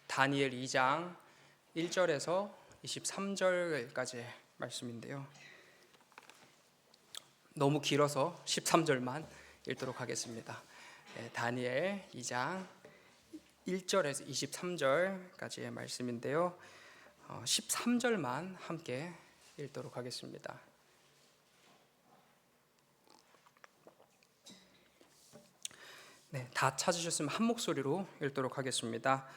다니엘 2장 1절에서 23절까지의 말씀인데요. 너무 길어서 13절만 읽도록 하겠습니다. 다니엘 2장 1절에서 23절까지의 말씀인데요. 13절만 함께 읽도록 하겠습니다. 다 찾으셨으면 한 목소리로 읽도록 하겠습니다.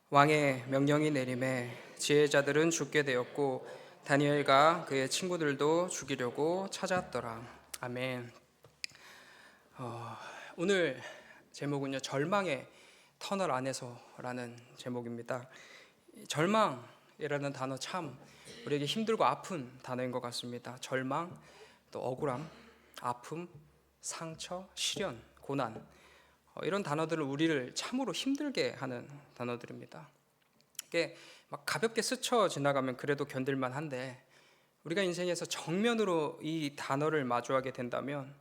왕의 명령이 내림에 지혜자들은 죽게 되었고 다니엘과 그의 친구들도 죽이려고 찾았더라. 아멘. 오늘 제목은요, 절망의 터널 안에서라는 제목입니다. 절망이라는 단어 참 우리에게 힘들고 아픈 단어인 것 같습니다. 절망, 또 억울함, 아픔, 상처, 시련, 고난, 이런 단어들은 우리를 참으로 힘들게 하는 단어들입니다. 이게 막 가볍게 스쳐 지나가면 그래도 견딜만 한데, 우리가 인생에서 정면으로 이 단어를 마주하게 된다면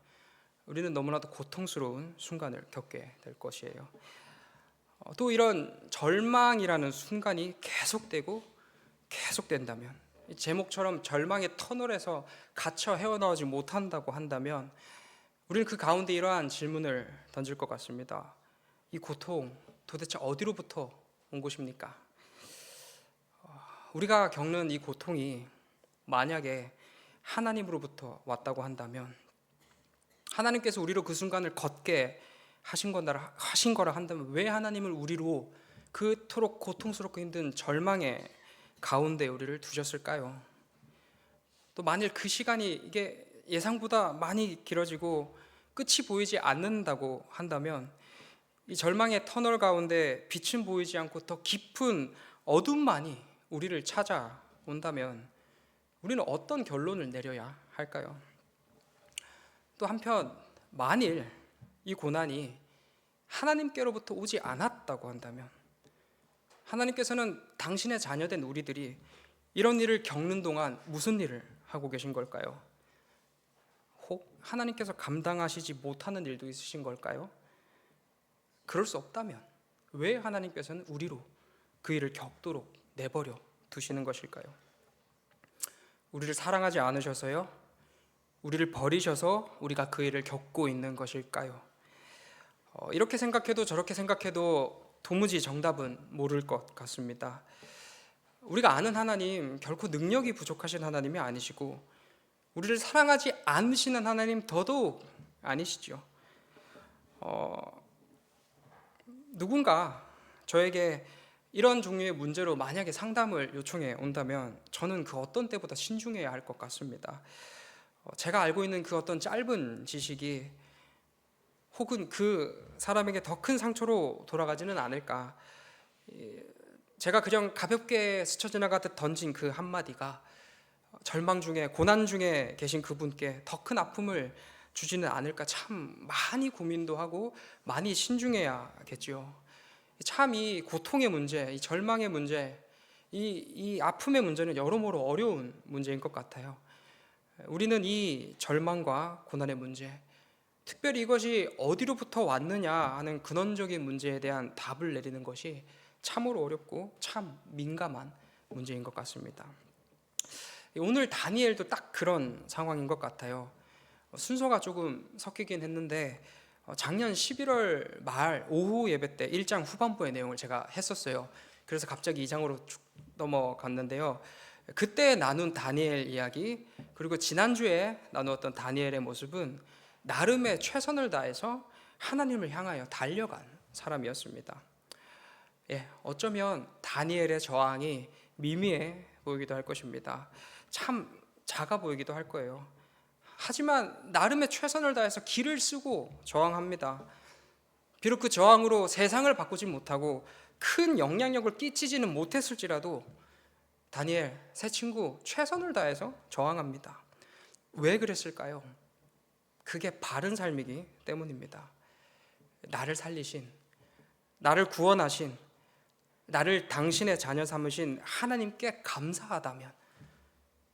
우리는 너무나도 고통스러운 순간을 겪게 될 것이에요. 또 이런 절망이라는 순간이 계속된다면, 이 제목처럼 절망의 터널에서 갇혀 헤어나오지 못한다고 한다면 우리는 그 가운데 이러한 질문을 던질 것 같습니다. 이 고통 도대체 어디로부터 온 것입니까? 우리가 겪는 이 고통이 만약에 하나님으로부터 왔다고 한다면, 하나님께서 우리로 그 순간을 걷게 하신 거라 한다면 왜 하나님을 우리로 그토록 고통스럽고 힘든 절망의 가운데 우리를 두셨을까요? 또 만일 그 시간이 이게 예상보다 많이 길어지고 끝이 보이지 않는다고 한다면, 이 절망의 터널 가운데 빛은 보이지 않고 더 깊은 어둠만이 우리를 찾아온다면 우리는 어떤 결론을 내려야 할까요? 또 한편 만일 이 고난이 하나님께로부터 오지 않았다고 한다면, 하나님께서는 당신의 자녀된 우리들이 이런 일을 겪는 동안 무슨 일을 하고 계신 걸까요? 혹 하나님께서 감당하시지 못하는 일도 있으신 걸까요? 그럴 수 없다면 왜 하나님께서는 우리로 그 일을 겪도록 내버려 두시는 것일까요? 우리를 사랑하지 않으셔서요? 우리를 버리셔서 우리가 그 일을 겪고 있는 것일까요? 이렇게 생각해도 저렇게 생각해도 도무지 정답은 모를 것 같습니다. 우리가 아는 하나님, 결코 능력이 부족하신 하나님이 아니시고 우리를 사랑하지 않으시는 하나님 더더욱 아니시죠. 누군가 저에게 이런 종류의 문제로 만약에 상담을 요청해 온다면 저는 그 어떤 때보다 신중해야 할 것 같습니다. 제가 알고 있는 그 어떤 짧은 지식이 혹은 그 사람에게 더 큰 상처로 돌아가지는 않을까. 제가 그냥 가볍게 스쳐 지나가듯 던진 그 한마디가 절망 중에, 고난 중에 계신 그분께 더 큰 아픔을 주지는 않을까, 참 많이 고민도 하고 많이 신중해야겠죠. 참 이 고통의 문제, 이 절망의 문제, 이 아픔의 문제는 여러모로 어려운 문제인 것 같아요. 우리는 이 절망과 고난의 문제, 특별히 이것이 어디로부터 왔느냐 하는 근원적인 문제에 대한 답을 내리는 것이 참으로 어렵고 참 민감한 문제인 것 같습니다. 오늘 다니엘도 딱 그런 상황인 것 같아요. 순서가 조금 섞이긴 했는데 작년 11월 말 오후 예배 때 1장 후반부의 내용을 제가 했었어요. 그래서 갑자기 2장으로 쭉 넘어갔는데요. 그때 나눈 다니엘 이야기, 그리고 지난주에 나누었던 다니엘의 모습은 나름의 최선을 다해서 하나님을 향하여 달려간 사람이었습니다. 어쩌면 다니엘의 저항이 미미해 보이기도 할 것입니다. 참 작아 보이기도 할 거예요. 하지만 나름의 최선을 다해서 기를 쓰고 저항합니다. 비록 그 저항으로 세상을 바꾸지 못하고 큰 영향력을 끼치지는 못했을지라도 다니엘 새 친구 최선을 다해서 저항합니다. 왜 그랬을까요? 그게 바른 삶이기 때문입니다. 나를 살리신, 나를 구원하신, 나를 당신의 자녀 삼으신 하나님께 감사하다면,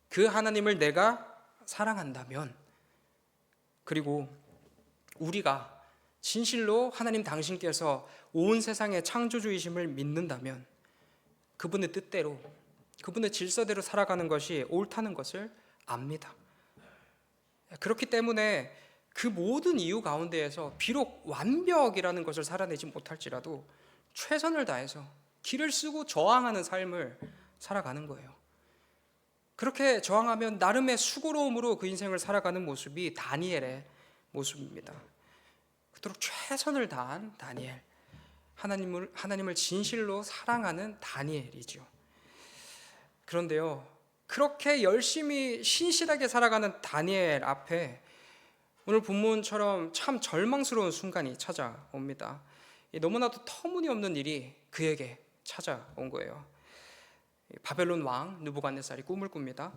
그 하나님을 내가 사랑한다면, 그리고 우리가 진실로 하나님 당신께서 온 세상의 창조주이심을 믿는다면 그분의 뜻대로, 그분의 질서대로 살아가는 것이 옳다는 것을 압니다. 그렇기 때문에 그 모든 이유 가운데에서 비록 완벽이라는 것을 살아내지 못할지라도 최선을 다해서 길을 쓰고 저항하는 삶을 살아가는 거예요. 그렇게 저항하면 나름의 수고로움으로 그 인생을 살아가는 모습이 다니엘의 모습입니다. 그토록 최선을 다한 다니엘, 하나님을 진실로 사랑하는 다니엘이죠. 그런데요, 그렇게 열심히 신실하게 살아가는 다니엘 앞에 오늘 본문처럼 참 절망스러운 순간이 찾아옵니다. 너무나도 터무니없는 일이 그에게 찾아온 거예요. 바벨론 왕 느부갓네살이 꿈을 꿉니다.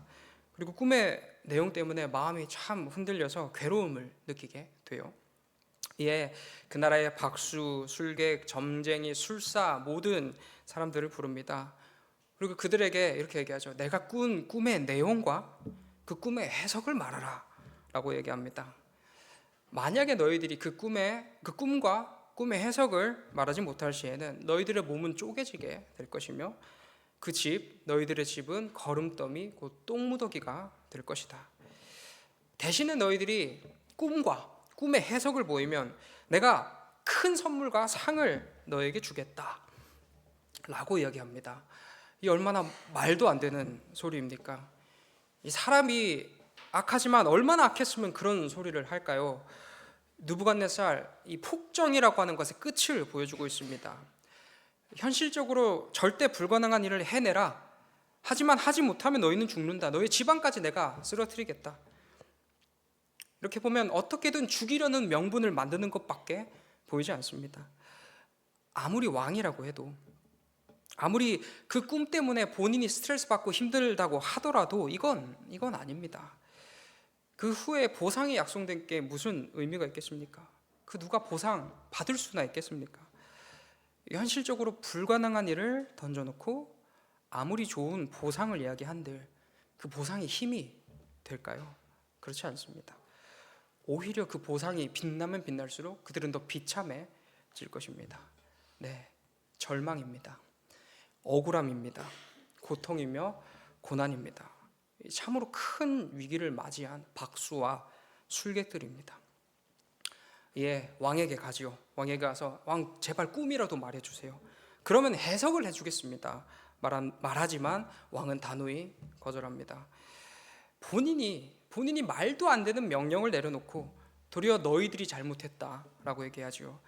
그리고 꿈의 내용 때문에 마음이 참 흔들려서 괴로움을 느끼게 돼요. 이에 그 나라의 박수, 술객, 점쟁이, 술사 모든 사람들을 부릅니다. 그리고 그들에게 이렇게 얘기하죠. 내가 꾼 꿈의 내용과 그 꿈의 해석을 말하라 라고 얘기합니다. 만약에 너희들이 그 꿈과 꿈의 해석을 말하지 못할 시에는 너희들의 몸은 쪼개지게 될 것이며 그 집, 너희들의 집은 거름더미 곧 똥무더기가 될 것이다. 대신에 너희들이 꿈과 꿈의 해석을 보이면 내가 큰 선물과 상을 너에게 주겠다 라고 이야기합니다. 이 얼마나 말도 안 되는 소리입니까? 이 사람이 악하지만 얼마나 악했으면 그런 소리를 할까요? 느부갓네살, 이 폭정이라고 하는 것의 끝을 보여주고 있습니다. 현실적으로 절대 불가능한 일을 해내라. 하지만 하지 못하면 너희는 죽는다. 너희 집안까지 내가 쓰러뜨리겠다. 이렇게 보면 어떻게든 죽이려는 명분을 만드는 것밖에 보이지 않습니다. 아무리 왕이라고 해도, 아무리 그 꿈 때문에 본인이 스트레스 받고 힘들다고 하더라도 이건 아닙니다. 그 후에 보상이 약속된 게 무슨 의미가 있겠습니까? 그 누가 보상 받을 수나 있겠습니까? 현실적으로 불가능한 일을 던져놓고 아무리 좋은 보상을 이야기한들 그 보상이 힘이 될까요? 그렇지 않습니다. 오히려 그 보상이 빛나면 빛날수록 그들은 더 비참해질 것입니다. 네, 절망입니다. 억울함입니다. 고통이며 고난입니다. 참으로 큰 위기를 맞이한 박수와 술객들입니다. 예, 왕에게 가지요. 왕에게 가서 왕 제발 꿈이라도 말해주세요. 그러면 해석을 해주겠습니다. 말하지만 왕은 단호히 거절합니다. 본인이 말도 안 되는 명령을 내려놓고 도리어 너희들이 잘못했다라고 얘기하죠.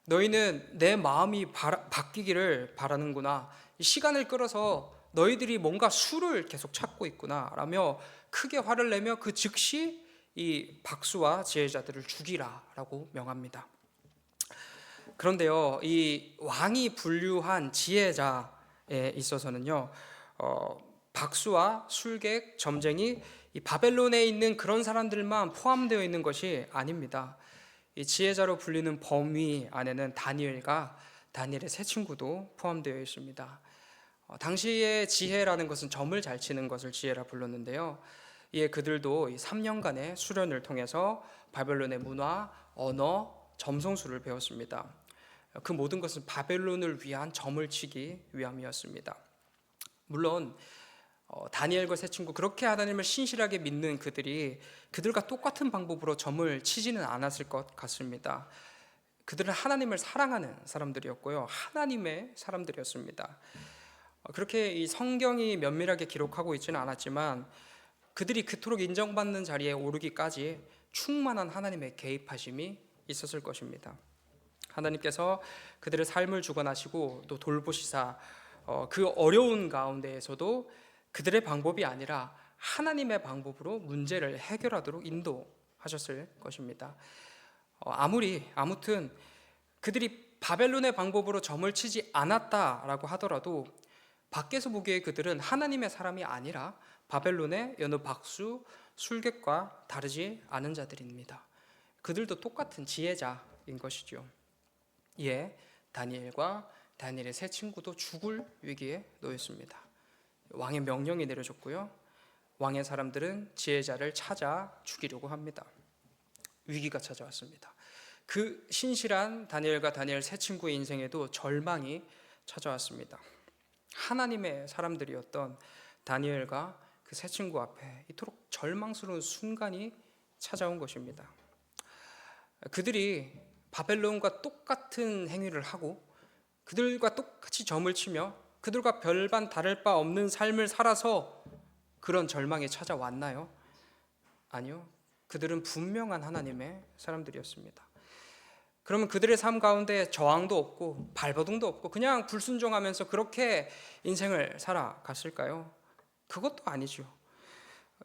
너희는 내 마음이 바뀌기를 바라는구나. 시간을 끌어서 너희들이 뭔가 수를 계속 찾고 있구나 라며 크게 화를 내며 그 즉시 이 박수와 지혜자들을 죽이라라고 명합니다. 그런데요, 이 왕이 분류한 지혜자에 있어서는요, 박수와 술객, 점쟁이, 이 바벨론에 있는 그런 사람들만 포함되어 있는 것이 아닙니다. 이 지혜자로 불리는 범위 안에는 다니엘과 다니엘의 세 친구도 포함되어 있습니다. 당시의 지혜라는 것은 점을 잘 치는 것을 지혜라 불렀는데요. 이에 그들도 3년간의 수련을 통해서 바벨론의 문화, 언어, 점성술을 배웠습니다. 그 모든 것은 바벨론을 위한 점을 치기 위함이었습니다. 물론 다니엘과 세 친구, 그렇게 하나님을 신실하게 믿는 그들이 그들과 똑같은 방법으로 점을 치지는 않았을 것 같습니다. 그들은 하나님을 사랑하는 사람들이었고요, 하나님의 사람들이었습니다. 그렇게 이 성경이 면밀하게 기록하고 있지는 않았지만 그들이 그토록 인정받는 자리에 오르기까지 충만한 하나님의 개입하심이 있었을 것입니다. 하나님께서 그들의 삶을 주관하시고 또 돌보시사 그 어려운 가운데에서도 그들의 방법이 아니라 하나님의 방법으로 문제를 해결하도록 인도하셨을 것입니다. 아무튼 그들이 바벨론의 방법으로 점을 치지 않았다라고 하더라도 밖에서 보기에 그들은 하나님의 사람이 아니라 바벨론의 여느 박수, 술객과 다르지 않은 자들입니다. 그들도 똑같은 지혜자인 것이죠. 이에 다니엘과 다니엘의 세 친구도 죽을 위기에 놓였습니다. 왕의 명령이 내려졌고요, 왕의 사람들은 지혜자를 찾아 죽이려고 합니다. 위기가 찾아왔습니다. 그 신실한 다니엘과 다니엘 세 친구의 인생에도 절망이 찾아왔습니다. 하나님의 사람들이었던 다니엘과 그 세 친구 앞에 이토록 절망스러운 순간이 찾아온 것입니다. 그들이 바벨론과 똑같은 행위를 하고 그들과 똑같이 점을 치며 그들과 별반 다를 바 없는 삶을 살아서 그런 절망이 찾아왔나요? 아니요. 그들은 분명한 하나님의 사람들이었습니다. 그러면 그들의 삶 가운데 저항도 없고 발버둥도 없고 그냥 불순종하면서 그렇게 인생을 살아갔을까요? 그것도 아니죠.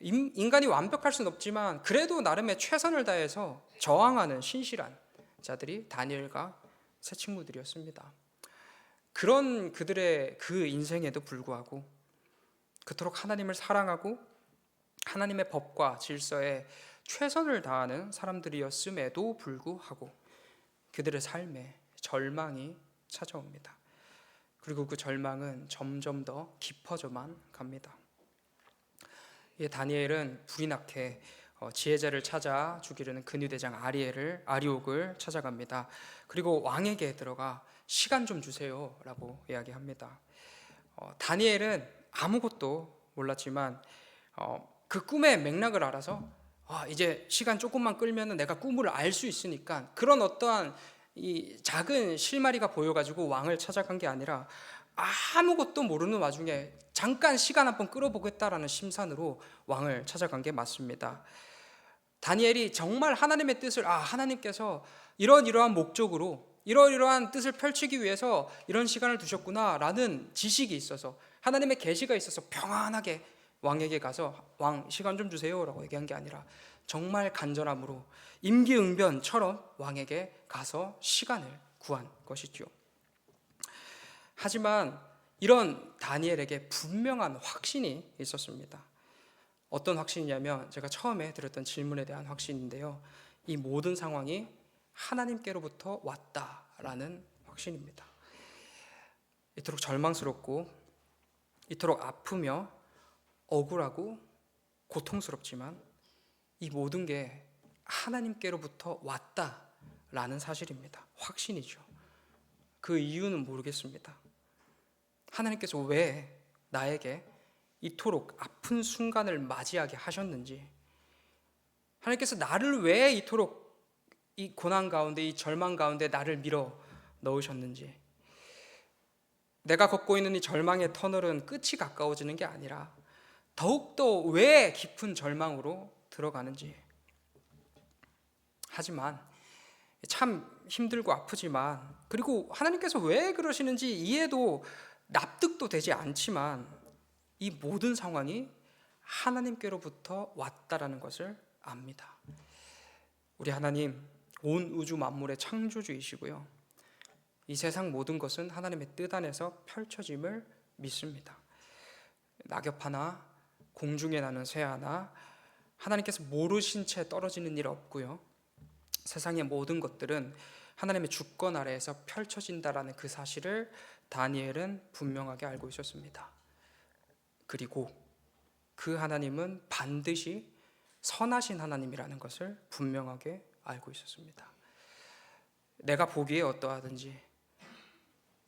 인간이 완벽할 수는 없지만 그래도 나름의 최선을 다해서 저항하는 신실한 자들이 다니엘과 세 친구들이었습니다. 그런 그들의 그 인생에도 불구하고 그토록 하나님을 사랑하고 하나님의 법과 질서에 최선을 다하는 사람들이었음에도 불구하고 그들의 삶에 절망이 찾아옵니다. 그리고 그 절망은 점점 더 깊어져만 갑니다. 다니엘은 불이 나게 지혜자를 찾아 죽이려는 근위대장 아리옥을 찾아갑니다. 그리고 왕에게 들어가 시간 좀 주세요 라고 이야기합니다. 다니엘은 아무것도 몰랐지만 그 꿈의 맥락을 알아서 이제 시간 조금만 끌면 내가 꿈을 알 수 있으니까 그런 어떠한 이 작은 실마리가 보여가지고 왕을 찾아간 게 아니라 아무것도 모르는 와중에 잠깐 시간 한번 끌어보겠다라는 심산으로 왕을 찾아간 게 맞습니다. 다니엘이 정말 하나님의 뜻을 하나님께서 이러이러한 목적으로 이러이러한 뜻을 펼치기 위해서 이런 시간을 두셨구나라는 지식이 있어서 하나님의 계시가 있어서 평안하게 왕에게 가서 왕 시간 좀 주세요라고 얘기한 게 아니라 정말 간절함으로 임기응변처럼 왕에게 가서 시간을 구한 것이죠. 하지만 이런 다니엘에게 분명한 확신이 있었습니다. 어떤 확신이냐면 제가 처음에 드렸던 질문에 대한 확신인데요. 이 모든 상황이 하나님께로부터 왔다라는 확신입니다. 이토록 절망스럽고 이토록 아프며 억울하고 고통스럽지만 이 모든 게 하나님께로부터 왔다라는 사실입니다. 확신이죠. 그 이유는 모르겠습니다. 하나님께서 왜 나에게 이토록 아픈 순간을 맞이하게 하셨는지, 하나님께서 나를 왜 이토록 이 고난 가운데, 이 절망 가운데 나를 밀어 넣으셨는지, 내가 걷고 있는 이 절망의 터널은 끝이 가까워지는 게 아니라 더욱더 왜 깊은 절망으로 들어가는지. 하지만 참 힘들고 아프지만, 그리고 하나님께서 왜 그러시는지 이해도 납득도 되지 않지만 이 모든 상황이 하나님께로부터 왔다라는 것을 압니다. 우리 하나님 온 우주 만물의 창조주이시고요, 이 세상 모든 것은 하나님의 뜻 안에서 펼쳐짐을 믿습니다. 낙엽 하나, 공중에 나는 새 하나, 하나님께서 모르신 채 떨어지는 일 없고요, 세상의 모든 것들은 하나님의 주권 아래에서 펼쳐진다라는 그 사실을 다니엘은 분명하게 알고 있었습니다. 그리고 그 하나님은 반드시 선하신 하나님이라는 것을 분명하게 알고 있었습니다. 내가 보기에 어떠하든지,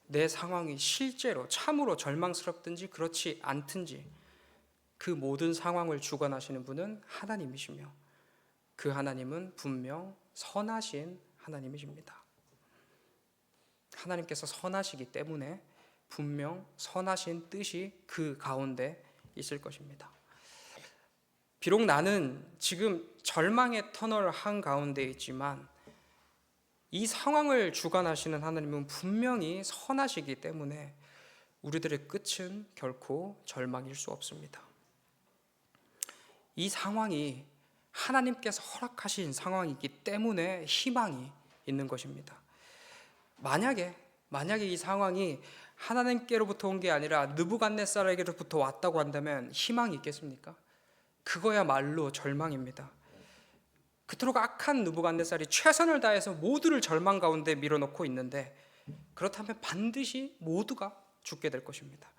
내 상황이 실제로 참으로 절망스럽든지 그렇지 않든지 그 모든 상황을 주관하시는 분은 하나님이시며 그 하나님은 분명 선하신 하나님이십니다. 하나님께서 선하시기 때문에 분명 선하신 뜻이 그 가운데 있을 것입니다. 비록 나는 지금 절망의 터널 한가운데 있지만 이 상황을 주관하시는 하나님은 분명히 선하시기 때문에 우리들의 끝은 결코 절망일 수 없습니다. 이 상황이 하나님께서 허락하신 상황이기 때문에 희망이 있는 것입니다. 만약에 이 상황이 하나님께로부터 온 게 아니라 느부갓네살에게로부터 왔다고 한다면 희망이 있겠습니까? 그거야말로 절망입니다. 그토록 악한 느부갓네살이 최선을 다해서 모두를 절망 가운데 밀어넣고 있는데, 그렇다면 반드시 모두가 죽게 될 것입니다.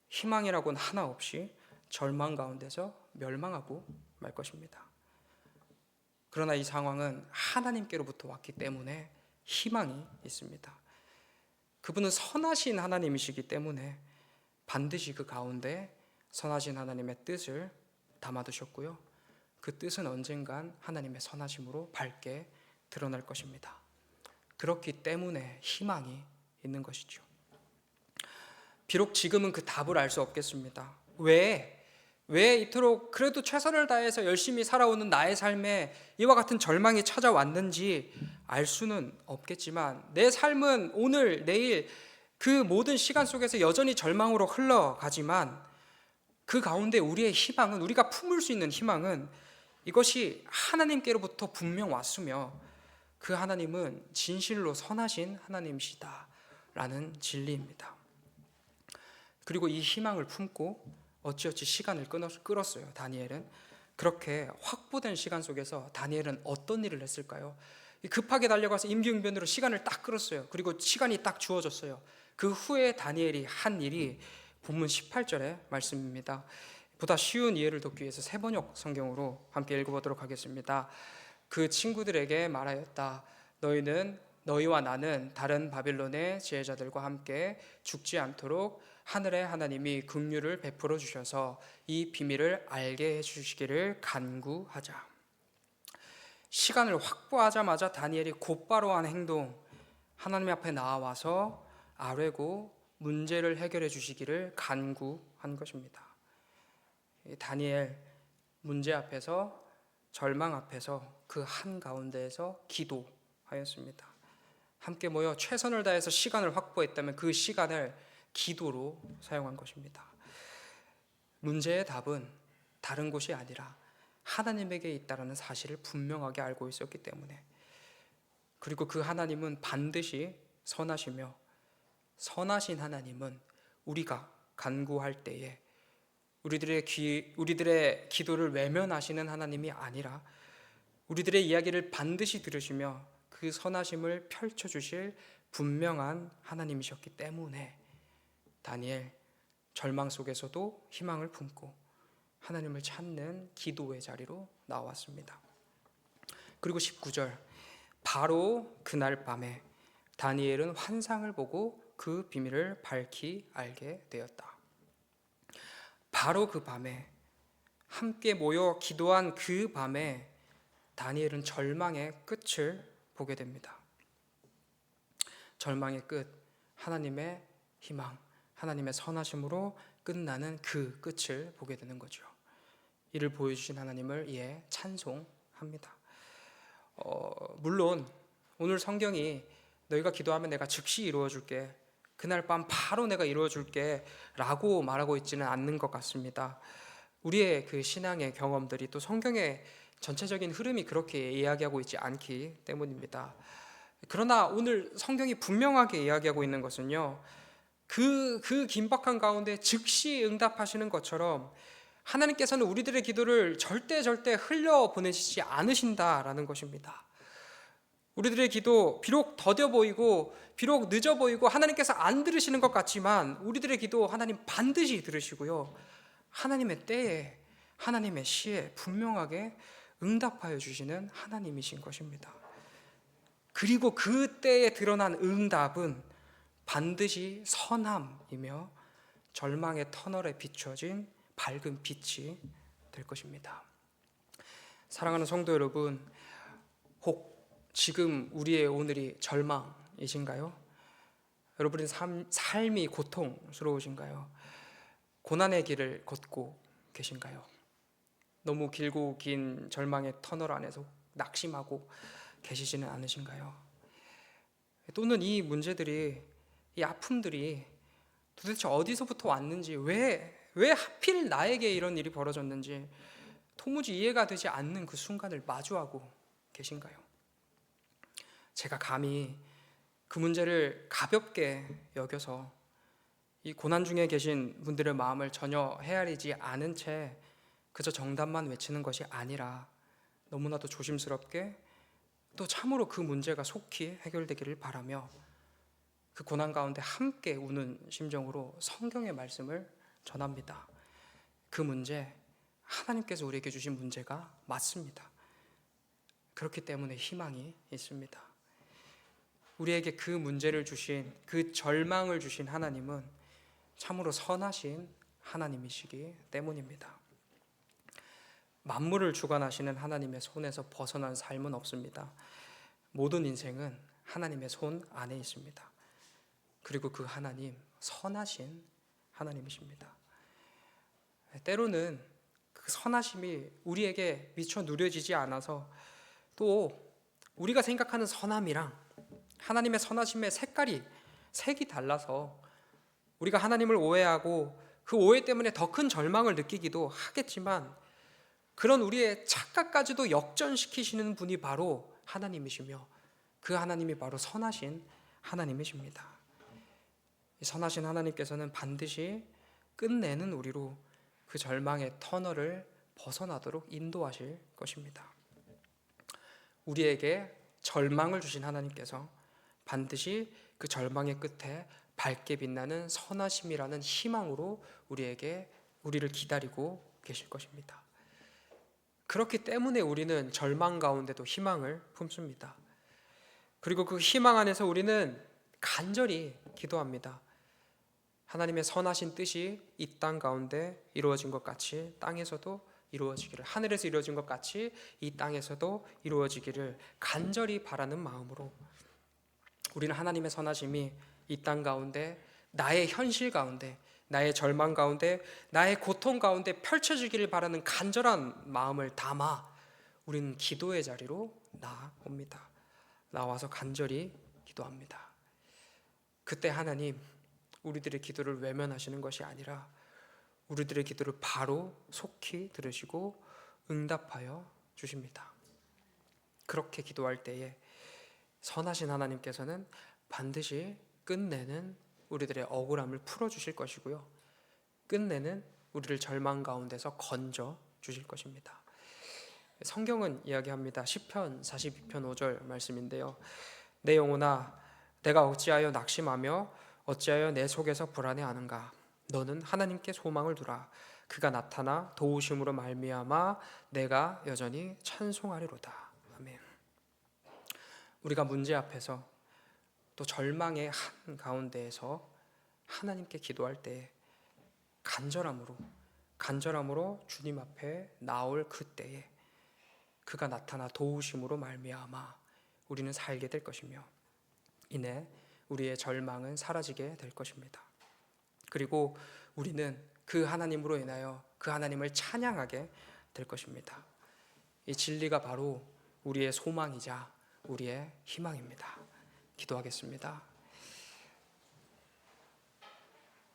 희망이라고는 하나 없이 절망 가운데서 멸망하고 말 것입니다. 그러나 이 상황은 하나님께로부터 왔기 때문에 희망이 있습니다. 그분은 선하신 하나님이시기 때문에 반드시 그 가운데 선하신 하나님의 뜻을 담아두셨고요. 그 뜻은 언젠간 하나님의 선하심으로 밝게 드러날 것입니다. 그렇기 때문에 희망이 있는 것이죠. 비록 지금은 그 답을 알 수 없겠습니다. 왜 이토록 그래도 최선을 다해서 열심히 살아오는 나의 삶에 이와 같은 절망이 찾아왔는지 알 수는 없겠지만, 내 삶은 오늘 내일 그 모든 시간 속에서 여전히 절망으로 흘러가지만, 그 가운데 우리의 희망은, 우리가 품을 수 있는 희망은 이것이 하나님께로부터 분명 왔으며 그 하나님은 진실로 선하신 하나님이시다라는 진리입니다. 그리고 이 희망을 품고 어찌어찌 시간을 끌었어요. 다니엘은 그렇게 확보된 시간 속에서 다니엘은 어떤 일을 했을까요? 급하게 달려가서 임기응변으로 시간을 딱 끌었어요. 그리고 시간이 딱 주어졌어요. 그 후에 다니엘이 한 일이 본문 18절의 말씀입니다. 보다 쉬운 이해를 돕기 위해서 세번역 성경으로 함께 읽어보도록 하겠습니다. 그 친구들에게 말하였다. 너희와 나는 다른 바빌론의 지혜자들과 함께 죽지 않도록 하늘의 하나님이 긍휼을 베풀어 주셔서 이 비밀을 알게 해주시기를 간구하자. 시간을 확보하자마자 다니엘이 곧바로 한 행동, 하나님 앞에 나와서 아뢰고 문제를 해결해 주시기를 간구한 것입니다. 다니엘 문제 앞에서, 절망 앞에서 그 한가운데에서 기도하였습니다. 함께 모여 최선을 다해서 시간을 확보했다면 그 시간을 기도로 사용한 것입니다. 문제의 답은 다른 곳이 아니라 하나님에게 있다라는 사실을 분명하게 알고 있었기 때문에, 그리고 그 하나님은 반드시 선하시며, 선하신 하나님은 우리가 간구할 때에 우리들의 기도를 외면하시는 하나님이 아니라 우리들의 이야기를 반드시 들으시며 그 선하심을 펼쳐주실 분명한 하나님이셨기 때문에 다니엘 절망 속에서도 희망을 품고 하나님을 찾는 기도의 자리로 나왔습니다. 그리고 19절, 바로 그날 밤에 다니엘은 환상을 보고 그 비밀을 밝히 알게 되었다. 바로 그 밤에, 함께 모여 기도한 그 밤에 다니엘은 절망의 끝을 보게 됩니다. 절망의 끝, 하나님의 희망, 하나님의 선하심으로 끝나는 그 끝을 보게 되는 거죠. 이를 보여주신 하나님을 이에 찬송합니다. 물론 오늘 성경이 너희가 기도하면 내가 즉시 이루어줄게, 그날 밤 바로 내가 이루어줄게 라고 말하고 있지는 않는 것 같습니다. 우리의 그 신앙의 경험들이, 또 성경의 전체적인 흐름이 그렇게 이야기하고 있지 않기 때문입니다. 그러나 오늘 성경이 분명하게 이야기하고 있는 것은요, 그 긴박한 가운데 즉시 응답하시는 것처럼 하나님께서는 우리들의 기도를 절대 흘려보내시지 않으신다라는 것입니다. 우리들의 기도 비록 더뎌 보이고 비록 늦어 보이고 하나님께서 안 들으시는 것 같지만 우리들의 기도 하나님 반드시 들으시고요, 하나님의 때에, 하나님의 시에 분명하게 응답하여 주시는 하나님이신 것입니다. 그리고 그 때에 드러난 응답은 반드시 선함이며 절망의 터널에 비춰진 밝은 빛이 될 것입니다. 사랑하는 성도 여러분, 혹 지금 우리의 오늘이 절망이신가요? 여러분의 삶이 고통스러우신가요? 고난의 길을 걷고 계신가요? 너무 길고 긴 절망의 터널 안에서 낙심하고 계시지는 않으신가요? 또는 이 문제들이, 이 아픔들이 도대체 어디서부터 왔는지, 왜 하필 나에게 이런 일이 벌어졌는지 도무지 이해가 되지 않는 그 순간을 마주하고 계신가요? 제가 감히 그 문제를 가볍게 여겨서 이 고난 중에 계신 분들의 마음을 전혀 헤아리지 않은 채 그저 정답만 외치는 것이 아니라 너무나도 조심스럽게, 또 참으로 그 문제가 속히 해결되기를 바라며 그 고난 가운데 함께 우는 심정으로 성경의 말씀을 전합니다. 그 문제, 하나님께서 우리에게 주신 문제가 맞습니다. 그렇기 때문에 희망이 있습니다. 우리에게 그 문제를 주신, 그 절망을 주신 하나님은 참으로 선하신 하나님이시기 때문입니다. 만물을 주관하시는 하나님의 손에서 벗어난 삶은 없습니다. 모든 인생은 하나님의 손 안에 있습니다. 그리고 그 하나님, 선하신 하나님이십니다. 때로는 그 선하심이 우리에게 미처 누려지지 않아서 또 우리가 생각하는 선함이랑 하나님의 선하심의 색이 달라서 우리가 하나님을 오해하고 그 오해 때문에 더 큰 절망을 느끼기도 하겠지만, 그런 우리의 착각까지도 역전시키시는 분이 바로 하나님이시며 그 하나님이 바로 선하신 하나님이십니다. 이 선하신 하나님께서는 반드시 끝내는 우리로 그 절망의 터널을 벗어나도록 인도하실 것입니다. 우리에게 절망을 주신 하나님께서 반드시 그 절망의 끝에 밝게 빛나는 선하심이라는 희망으로 우리를 기다리고 계실 것입니다. 그렇기 때문에 우리는 절망 가운데도 희망을 품습니다. 그리고 그 희망 안에서 우리는 간절히 기도합니다. 하나님의 선하신 뜻이 이 땅 가운데 이루어진 것 같이 땅에서도 이루어지기를, 하늘에서 이루어진 것 같이 이 땅에서도 이루어지기를 간절히 바라는 마음으로 우리는 하나님의 선하심이 이 땅 가운데, 나의 현실 가운데, 나의 절망 가운데, 나의 고통 가운데 펼쳐지기를 바라는 간절한 마음을 담아 우리는 기도의 자리로 나옵니다. 나와서 간절히 기도합니다. 그때 하나님, 우리들의 기도를 외면하시는 것이 아니라 우리들의 기도를 바로 속히 들으시고 응답하여 주십니다. 그렇게 기도할 때에 선하신 하나님께서는 반드시 끝내는 우리들의 억울함을 풀어주실 것이고요, 끝내는 우리를 절망 가운데서 건져 주실 것입니다. 성경은 이야기합니다. 시편 42편 5절 말씀인데요, 내 영혼아 내가 어찌하여 낙심하며 어찌하여 내 속에서 불안해하는가. 너는 하나님께 소망을 두라. 그가 나타나 도우심으로 말미암아 내가 여전히 찬송하리로다. 아멘. 우리가 문제 앞에서 또 절망의 한 가운데에서 하나님께 기도할 때 간절함으로 주님 앞에 나올 그때에 그가 나타나 도우심으로 말미암아 우리는 살게 될 것이며 이내 우리의 절망은 사라지게 될 것입니다. 그리고 우리는 그 하나님으로 인하여 그 하나님을 찬양하게 될 것입니다. 이 진리가 바로 우리의 소망이자 우리의 희망입니다. 기도하겠습니다.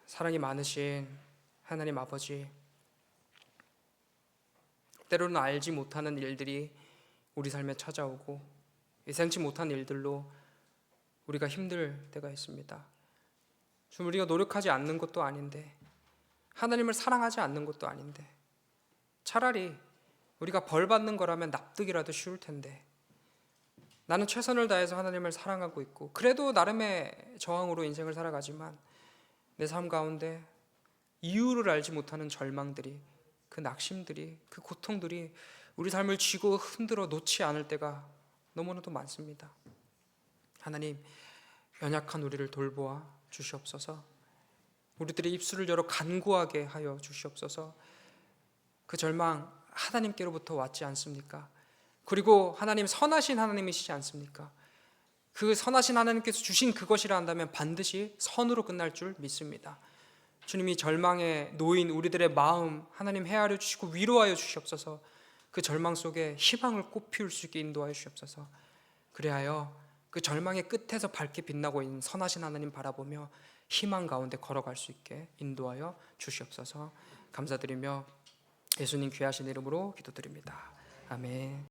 사랑이 많으신 하나님 아버지, 때로는 알지 못하는 일들이 우리 삶에 찾아오고 예상치 못한 일들로 우리가 힘들 때가 있습니다. 좀 우리가 노력하지 않는 것도 아닌데, 하나님을 사랑하지 않는 것도 아닌데, 차라리 우리가 벌 받는 거라면 납득이라도 쉬울 텐데, 나는 최선을 다해서 하나님을 사랑하고 있고 그래도 나름의 저항으로 인생을 살아가지만 내 삶 가운데 이유를 알지 못하는 절망들이, 그 낙심들이, 그 고통들이 우리 삶을 쥐고 흔들어 놓지 않을 때가 너무나도 많습니다. 하나님, 연약한 우리를 돌보아 주시옵소서. 우리들의 입술을 열어 간구하게 하여 주시옵소서. 그 절망 하나님께로부터 왔지 않습니까? 그리고 하나님 선하신 하나님이시지 않습니까? 그 선하신 하나님께서 주신 그것이라 한다면 반드시 선으로 끝날 줄 믿습니다. 주님이 절망에 놓인 우리들의 마음 하나님 헤아려 주시고 위로하여 주시옵소서. 그 절망 속에 희망을 꽃피울 수 있게 인도하여 주시옵소서. 그리하여 그 절망의 끝에서 밝게 빛나고 있는 선하신 하나님 바라보며 희망 가운데 걸어갈 수 있게 인도하여 주시옵소서. 감사드리며 예수님 귀하신 이름으로 기도드립니다. 아멘.